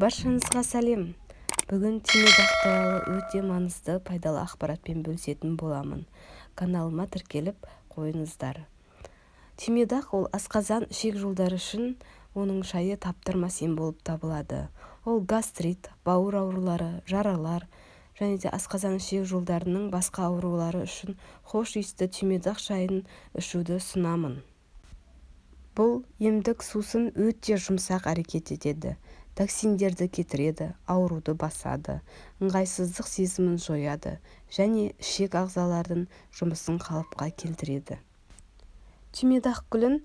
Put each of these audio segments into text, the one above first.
Баршаңызға сәлем. Бүгін түймедақ туралы өте маңызды, пайдалы ақпаратпен бөлісетін боламын. Каналыма тіркеліп қойыңыздар. Түймедақ ол асқазан ішек жолдары үшін оның шайы таптырмас ем болып табылады. Ол гастрит, бауыр аурулары, жаралар және де асқазан ішек жолдарының басқа аурулары үшін хош иісті түймедақ шайын ішуді ұсынамын. Бұл емдік сусын өте жұмсақ әрекет етеді. Токсиндерді кетіреді, ауруды басады, ыңғайсыздық сезімін жояды және ішек ағзалардың жұмысын қалыпқа келтіреді. Түймедақ гүлін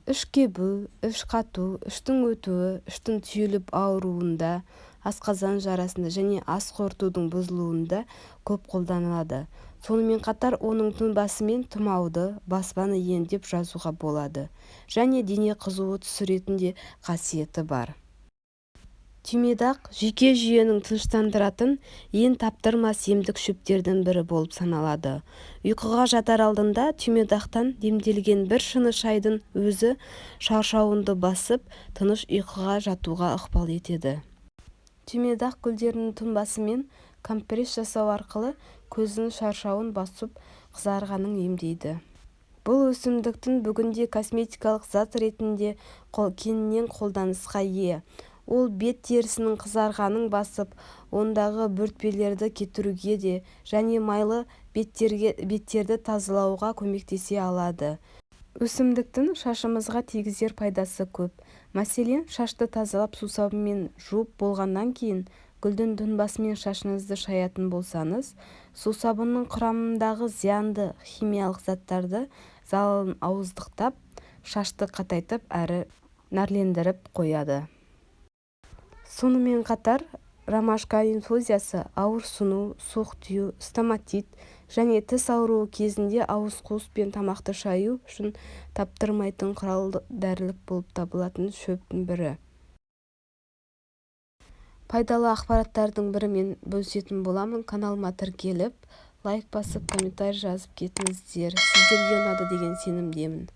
іш кебу, іш қату, іштің өтуі, іштің түйіліп ауруында, асқазан жарасында және ас қорытудың бұзылуында көп қолданылады. Сонымен қатар оның тұнбасы мен тұмауды, баспаны емдеп жазуға болады және дене қызуы түсіретін де қасиеті бар. Түймедақ жүйке жүйенің тыныштандыратын ең таптырмас емдік шөптердің бірі болып саналады. Ұйқыға жатар алдында түймедақтан демделген бір шыны шайдың өзі шаршауынды басып, тыныш ұйқыға жатуға ықпал етеді. Түймедақ гүлдерінің тұнбасымен компресс жасау арқылы көздің шаршауын басып, қызарғанын емдейді. Бұл өсімдіктің бүгінде косметикалық зат ретінде кеңінен қолданысқа ие. Ол бет терісінің қызарғанын басып, ондағы бөртпелерді кетіруге де және майлы беттерді тазалауға көмектесе алады. Өсімдіктің шашымызға тигізер пайдасы көп. Мәселен, шашты тазалап сусабынмен жуып болғаннан кейін гүлдің тұнбасымен шашыңызды шаятын болсаңыз, сусабынның құрамындағы зиянды химиялық заттарды залалын ауыздықтап, шашты қатайтып әрі нәрлендіріп қояды. Сонымен қатар, ромашка инфузиясы ауырсыну, суық тию, стоматит және тіс ауруы кезінде ауыз қуыс пен тамақты шаю үшін таптырмайтын құрал дәрілік болып табылатын шөптің бірі. Пайдалы ақпараттардың бірімен бөлісетін боламын. Каналыма тіркеліп, лайк басып, комментарий жазып кетіңіздер. Сіздерге ұнады деген сенімдемін.